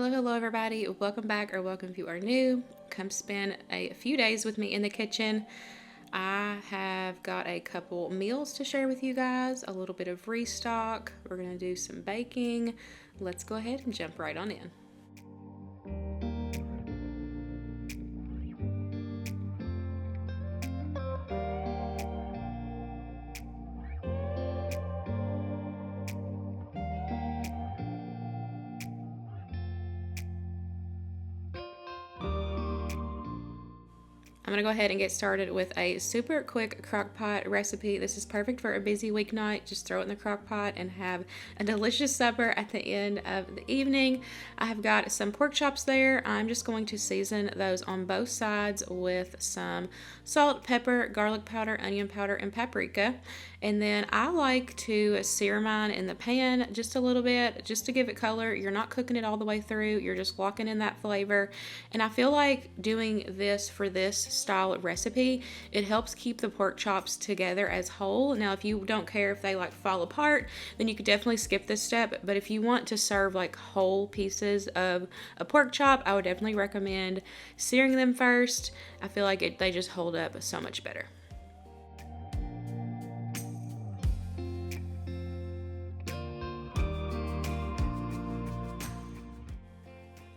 Hello everybody. Welcome back, or welcome if you are new. Come spend a few days with me in the kitchen. I have got a couple meals to share with you guys, a little bit of restock. We're going to do some baking. Let's go ahead and jump right on in. I'm going to go ahead and get started with a super quick crock pot recipe. This is perfect for a busy weeknight. Just throw it in the crock pot and have a delicious supper at the end of the evening. I have got some pork chops there. I'm just going to season those on both sides with some salt, pepper, garlic powder, onion powder, and paprika. And then I like to sear mine in the pan just a little bit, just to give it color. You're not cooking it all the way through. You're just locking in that flavor. And I feel like doing this for this style recipe, it helps keep the pork chops together as whole. Now, if you don't care if they like fall apart, then you could definitely skip this step. But if you want to serve like whole pieces of a pork chop, I would definitely recommend searing them first. I feel like they just hold up so much better.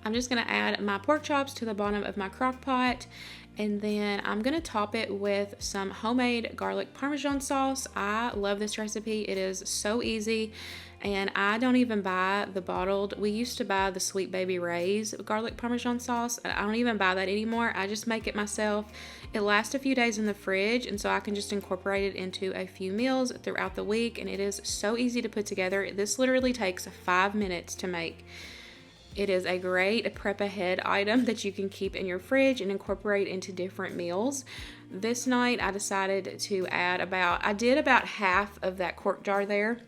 I'm just going to add my pork chops to the bottom of my crock pot, and then I'm going to top it with some homemade garlic Parmesan sauce. I love this recipe. It is so easy, and I don't even buy the bottled. We used to buy the Sweet Baby Ray's garlic Parmesan sauce. I don't even buy that anymore. I just make it myself. It lasts a few days in the fridge, and so I can just incorporate it into a few meals throughout the week, and it is so easy to put together. This literally takes 5 minutes to make. It is a great prep ahead item that you can keep in your fridge and incorporate into different meals. This night I decided to add about half of that quart jar there.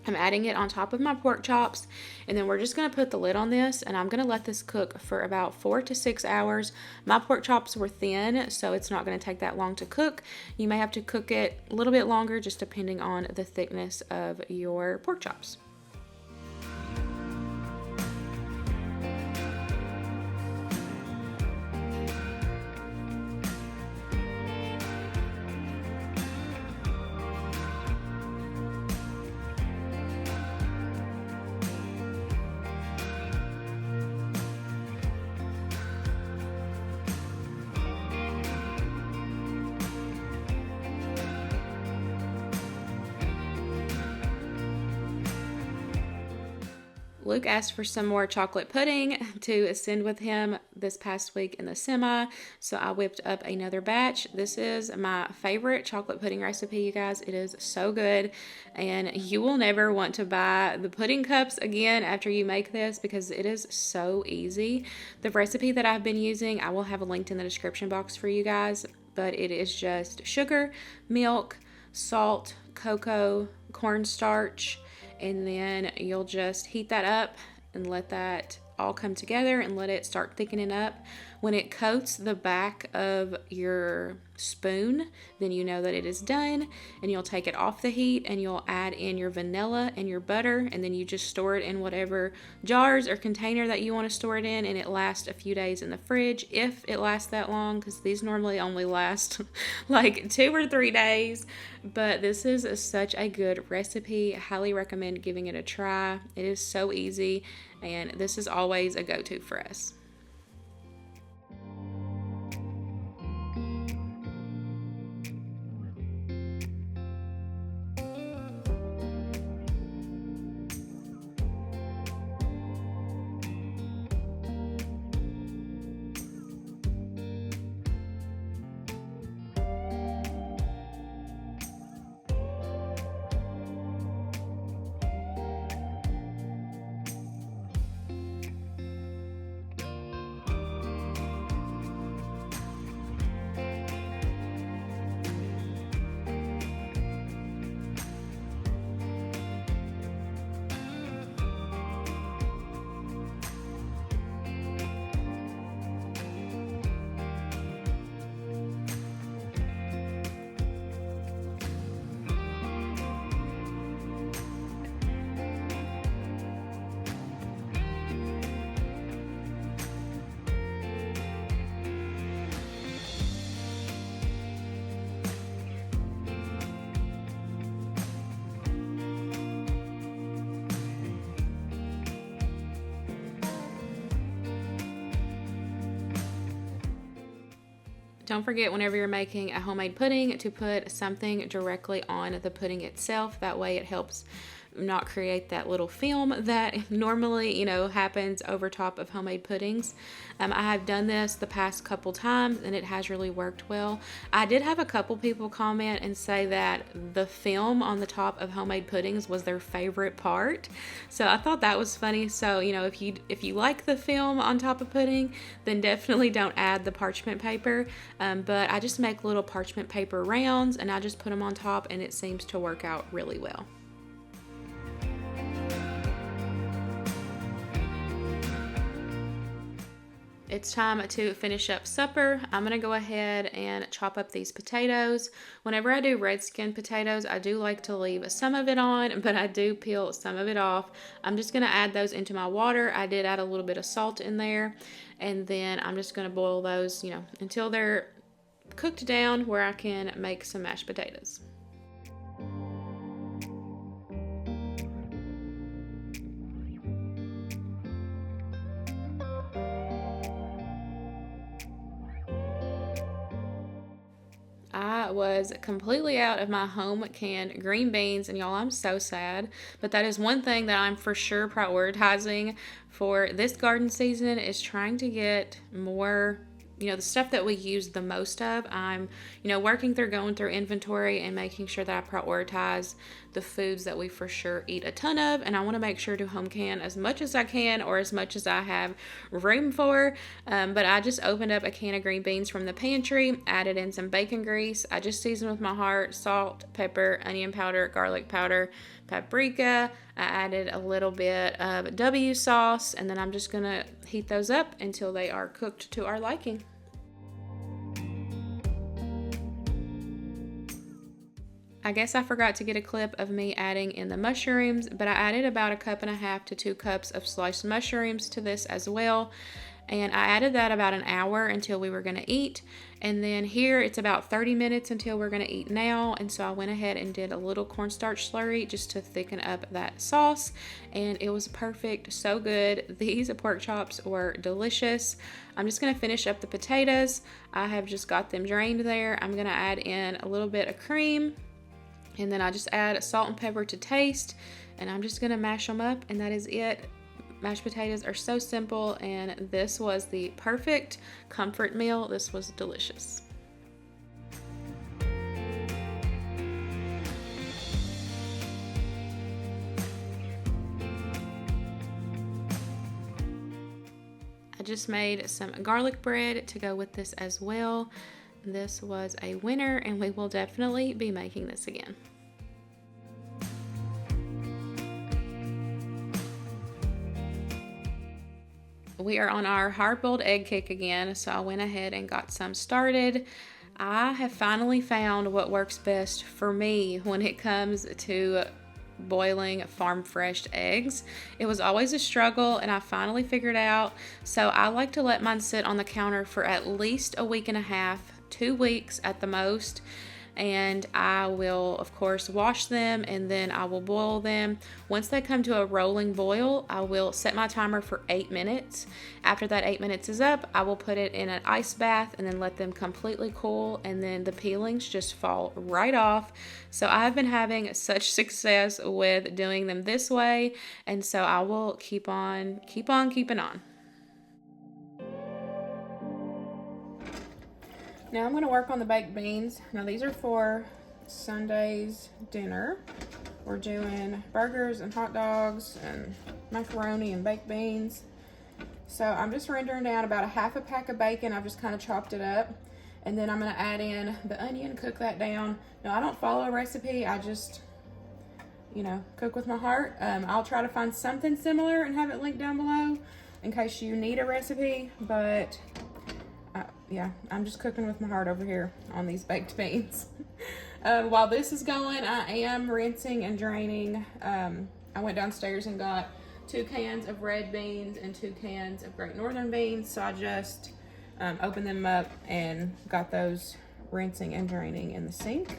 I'm adding it on top of my pork chops, and then we're just going to put the lid on this, and I'm going to let this cook for about 4 to 6 hours. My pork chops were thin, so it's not going to take that long to cook. You may have to cook it a little bit longer, just depending on the thickness of your pork chops. Luke asked for some more chocolate pudding to send with him this past week in the semi, so I whipped up another batch. This is my favorite chocolate pudding recipe, you guys. It is so good, and you will never want to buy the pudding cups again after you make this because it is so easy. The recipe that I've been using, I will have linked in the description box for you guys, but it is just sugar, milk, salt, cocoa, cornstarch, and then you'll just heat that up and let that all come together and let it start thickening up. When it coats the back of your spoon, then you know that it is done, and you'll take it off the heat and you'll add in your vanilla and your butter, and then you just store it in whatever jars or container that you want to store it in, and it lasts a few days in the fridge, if it lasts that long, because these normally only last like 2 or 3 days. But this is such a good recipe. I highly recommend giving it a try. It is so easy, and this is always a go-to for us. Don't forget, whenever you're making a homemade pudding, to put something directly on the pudding itself. That way it helps not create that little film that normally, happens over top of homemade puddings. I have done this the past couple times and it has really worked well. I did have a couple people comment and say that the film on the top of homemade puddings was their favorite part. So I thought that was funny. So, if you like the film on top of pudding, then definitely don't add the parchment paper. But I just make little parchment paper rounds and I just put them on top, and it seems to work out really well. It's time to finish up supper. I'm going to go ahead and chop up these potatoes. Whenever I do red skin potatoes, I do like to leave some of it on, but I do peel some of it off. I'm just going to add those into my water. I did add a little bit of salt in there, and then I'm just going to boil those, until they're cooked down where I can make some mashed potatoes. I was completely out of my home canned green beans, and y'all, I'm so sad, but that is one thing that I'm for sure prioritizing for this garden season, is trying to get more, the stuff that we use the most of. I'm, working through going through inventory and making sure that I prioritize the foods that we for sure eat a ton of, and I want to make sure to home can as much as I can, or as much as I have room for. But I just opened up a can of green beans from the pantry, added in some bacon grease. I just seasoned with my heart, salt, pepper, onion powder, garlic powder, paprika. I added a little bit of W sauce, and then I'm just gonna heat those up until they are cooked to our liking. I guess I forgot to get a clip of me adding in the mushrooms, but I added about 1.5 cups to 2 cups of sliced mushrooms to this as well. And I added that about an hour until we were going to eat. And then here it's about 30 minutes until we're going to eat now. And so I went ahead and did a little cornstarch slurry just to thicken up that sauce. And it was perfect. So good. These pork chops were delicious. I'm just going to finish up the potatoes. I have just got them drained there. I'm going to add in a little bit of cream. And then I just add salt and pepper to taste. And I'm just going to mash them up. And that is it. Mashed potatoes are so simple, and this was the perfect comfort meal. This was delicious. I just made some garlic bread to go with this as well. This was a winner, and we will definitely be making this again. We are on our hard-boiled egg kick again, so I went ahead and got some started. I have finally found what works best for me when it comes to boiling farm fresh eggs. It was always a struggle, and I finally figured out. So I like to let mine sit on the counter for at least a week and a half, 2 weeks at the most. And I will, of course, wash them, and then I will boil them. Once they come to a rolling boil, I will set my timer for 8 minutes. After that 8 minutes is up, I will put it in an ice bath and then let them completely cool, and then the peelings just fall right off. So I've been having such success with doing them this way, and so I will keep on keeping on. Now I'm going to work on the baked beans. Now these are for Sunday's dinner. We're doing burgers and hot dogs and macaroni and baked beans. So I'm just rendering down about 1/2 pack of bacon. I've just kind of chopped it up. And then I'm going to add in the onion, cook that down. Now I don't follow a recipe. I just, cook with my heart. I'll try to find something similar and have it linked down below in case you need a recipe. But yeah, I'm just cooking with my heart over here on these baked beans. While this is going, I am rinsing and draining. I went downstairs and got 2 cans of red beans and 2 cans of Great Northern beans. So I just opened them up and got those rinsing and draining in the sink.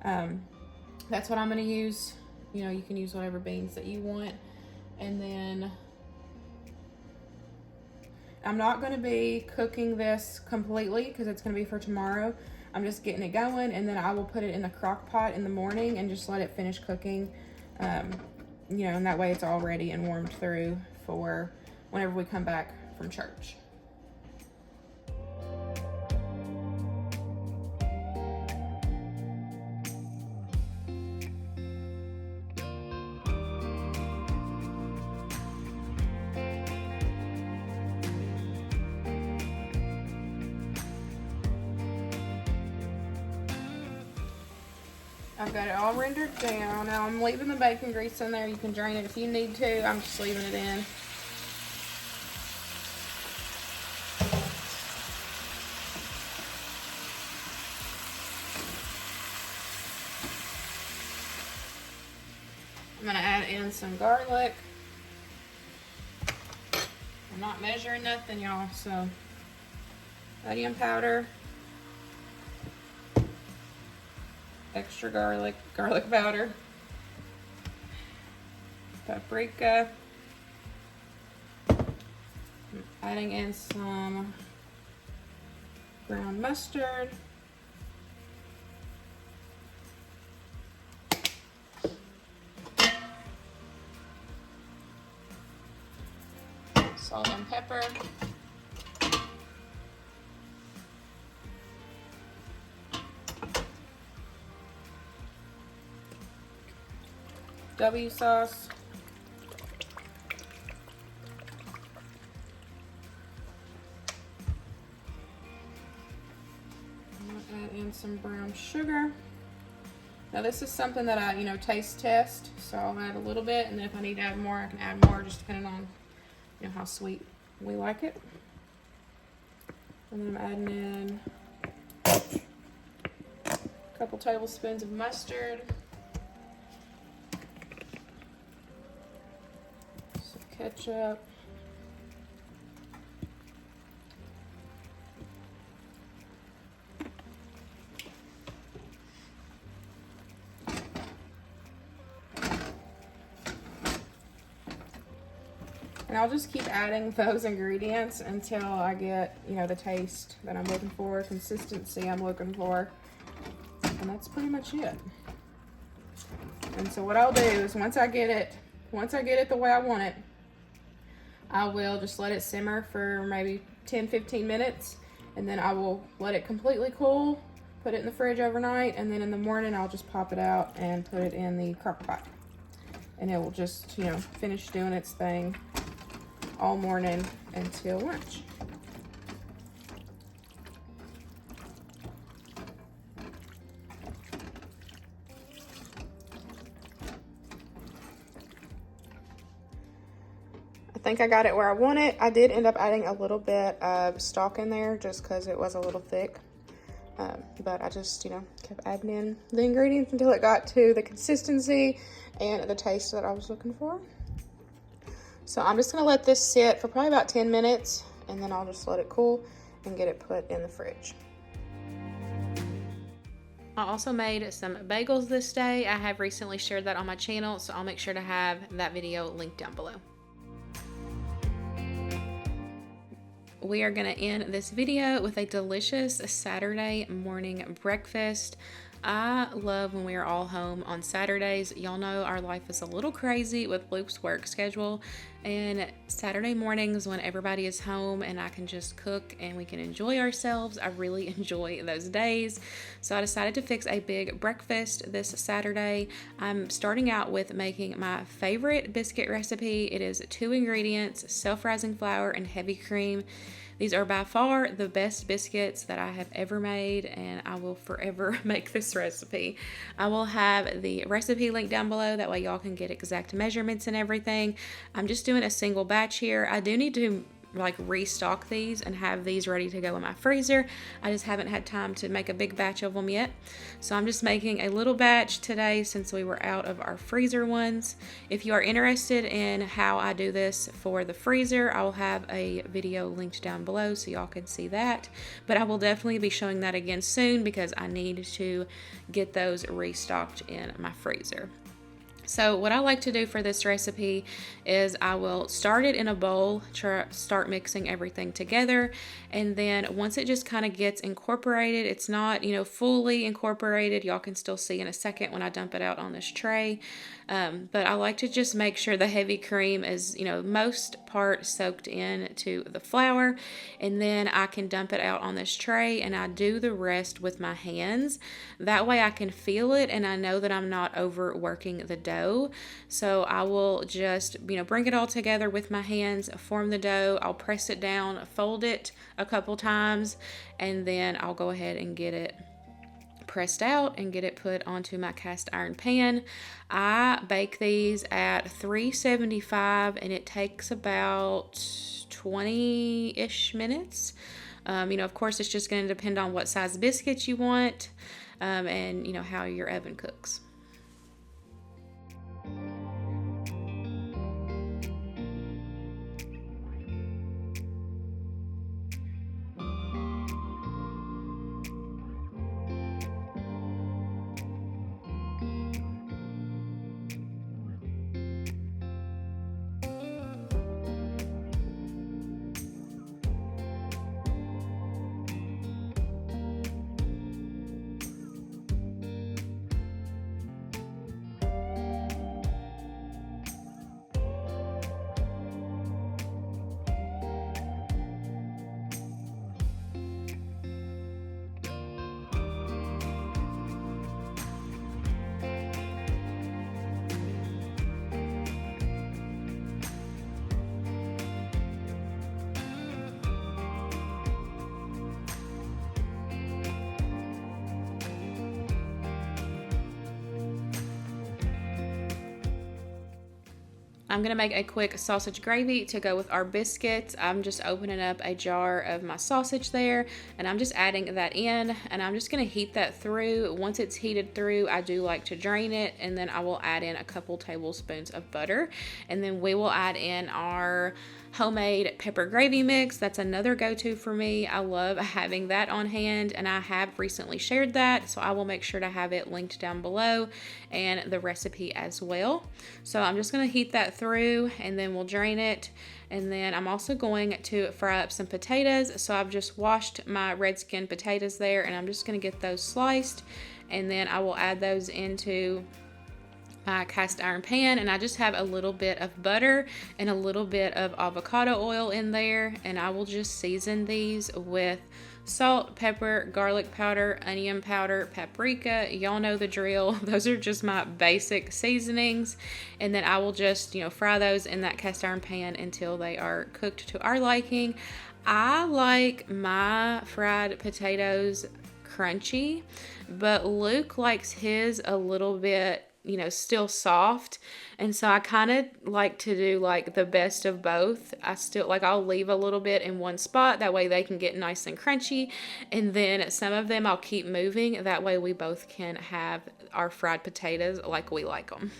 That's what I'm going to use. You can use whatever beans that you want. And then I'm not going to be cooking this completely because it's going to be for tomorrow. I'm just getting it going, and then I will put it in the crock pot in the morning and just let it finish cooking. You know, and that way it's all ready and warmed through for whenever we come back from church. I've got it all rendered down. Now I'm leaving the bacon grease in there. You can drain it if you need to. I'm just leaving it in. I'm gonna add in some garlic. I'm not measuring nothing, y'all, so onion powder. Extra garlic powder, paprika. I'm adding in some ground mustard, salt and pepper. W sauce. I'm gonna add in some brown sugar. Now this is something that I, taste test, so I'll add a little bit, and if I need to add more, I can add more, just depending on, how sweet we like it. And then I'm adding in a couple tablespoons of mustard. Ketchup, and I'll just keep adding those ingredients until I get, the taste that I'm looking for, consistency I'm looking for, and that's pretty much it. And so what I'll do is once I get it the way I want it, I will just let it simmer for maybe 10-15 minutes, and then I will let it completely cool, put it in the fridge overnight, and then in the morning I'll just pop it out and put it in the crock pot. And it will just, finish doing its thing all morning until lunch. I think I got it where I want it. I did end up adding a little bit of stock in there just because it was a little thick. But I just, kept adding in the ingredients until it got to the consistency and the taste that I was looking for. So I'm just going to let this sit for probably about 10 minutes, and then I'll just let it cool and get it put in the fridge. I also made some bagels this day. I have recently shared that on my channel, so I'll make sure to have that video linked down below. We are going to end this video with a delicious Saturday morning breakfast. I love when we are all home on Saturdays. Y'all know our life is a little crazy with Luke's work schedule, and Saturday mornings when everybody is home and I can just cook and we can enjoy ourselves, I really enjoy those days. So I decided to fix a big breakfast this Saturday. I'm starting out with making my favorite biscuit recipe. It is 2 ingredients, self-rising flour and heavy cream. These are by far the best biscuits that I have ever made, and I will forever make this recipe. I will have the recipe link down below, that way y'all can get exact measurements and everything. I'm just doing a single batch here. I do need to restock these and have these ready to go in my freezer. I just haven't had time to make a big batch of them yet. So I'm just making a little batch today since we were out of our freezer ones. If you are interested in how I do this for the freezer, I will have a video linked down below so y'all can see that. But I will definitely be showing that again soon because I need to get those restocked in my freezer. So what I like to do for this recipe is I will start it in a bowl, start mixing everything together, and then once it just kind of gets incorporated, it's not, fully incorporated. Y'all can still see in a second when I dump it out on this tray. But I like to just make sure the heavy cream is, most part soaked in to the flour, and then I can dump it out on this tray and I do the rest with my hands. That way I can feel it and I know that I'm not overworking the dough. So I will just, bring it all together with my hands, form the dough. I'll press it down, fold it a couple times, and then I'll go ahead and get it pressed out and get it put onto my cast iron pan. I bake these at 375 and it takes about 20-ish minutes. Of course, it's just going to depend on what size biscuits you want, and how your oven cooks. I'm going to make a quick sausage gravy to go with our biscuits. I'm just opening up a jar of my sausage there, and I'm just adding that in, and I'm just going to heat that through. Once it's heated through, I do like to drain it, and then I will add in a couple tablespoons of butter, and then we will add in our homemade pepper gravy mix. That's another go-to for me. I love having that on hand, and I have recently shared that, so I will make sure to have it linked down below and the recipe as well. So I'm just going to heat that through, and then we'll drain it. And then I'm also going to fry up some potatoes. So I've just washed my red skin potatoes there, and I'm just going to get those sliced, and then I will add those into my cast iron pan, and I just have a little bit of butter and a little bit of avocado oil in there, and I will just season these with salt, pepper, garlic powder, onion powder, paprika. Y'all know the drill. Those are just my basic seasonings, and then I will just fry those in that cast iron pan until they are cooked to our liking. I like my fried potatoes crunchy, but Luke likes his a little bit still soft, and so I kind of like to do like the best of both. I'll leave a little bit in one spot, that way they can get nice and crunchy, and then some of them I'll keep moving, that way we both can have our fried potatoes like we like them.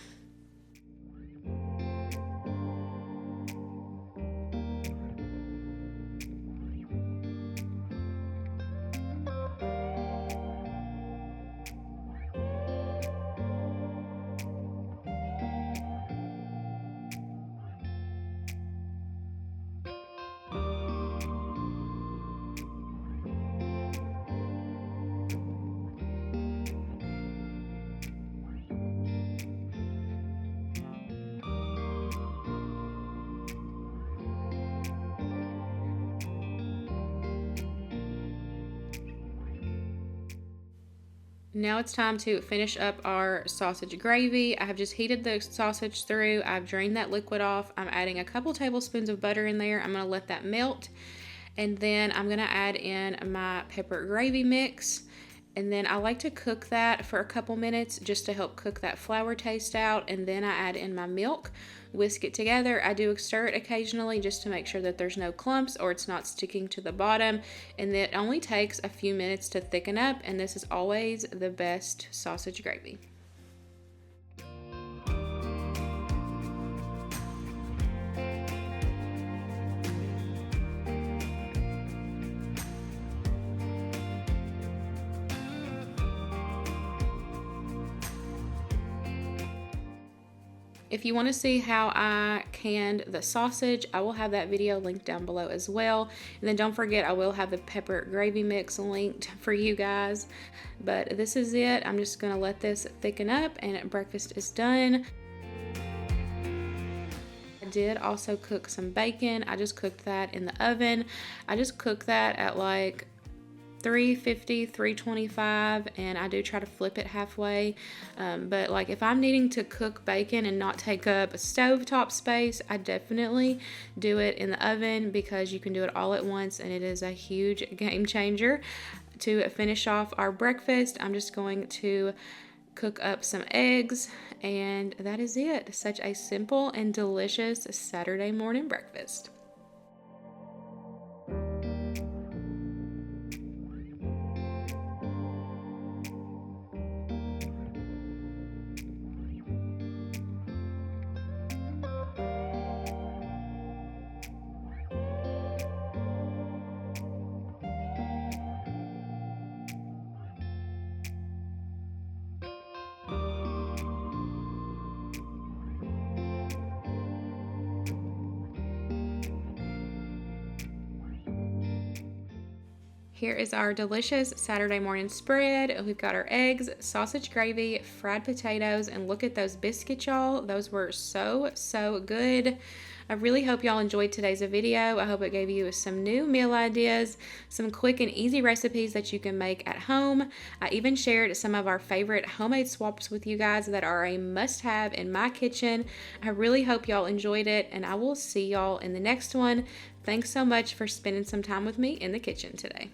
Now it's time to finish up our sausage gravy. I have just heated the sausage through. I've drained that liquid off. I'm adding a couple tablespoons of butter in there. I'm going to let that melt. And then I'm going to add in my pepper gravy mix. And then I like to cook that for a couple minutes just to help cook that flour taste out. And then I add in my milk, whisk it together. I do stir it occasionally just to make sure that there's no clumps or it's not sticking to the bottom. And it only takes a few minutes to thicken up. And this is always the best sausage gravy. If you want to see how I canned the sausage, I will have that video linked down below as well. And then don't forget, I will have the pepper gravy mix linked for you guys. But this is it. I'm just going to let this thicken up and breakfast is done. I did also cook some bacon. I just cooked that in the oven. I just cooked that at like 350, 325, and I do try to flip it halfway. But like if I'm needing to cook bacon and not take up stovetop space, I definitely do it in the oven because you can do it all at once and it is a huge game changer. To finish off our breakfast, I'm just going to cook up some eggs, and that is it. Such a simple and delicious Saturday morning breakfast. Here is our delicious Saturday morning spread. We've got our eggs, sausage gravy, fried potatoes, and look at those biscuits, y'all. Those were so good. I really hope y'all enjoyed today's video. I hope it gave you some new meal ideas, some quick and easy recipes that you can make at home. I even shared some of our favorite homemade swaps with you guys that are a must-have in my kitchen. I really hope y'all enjoyed it, and I will see y'all in the next one. Thanks so much for spending some time with me in the kitchen today.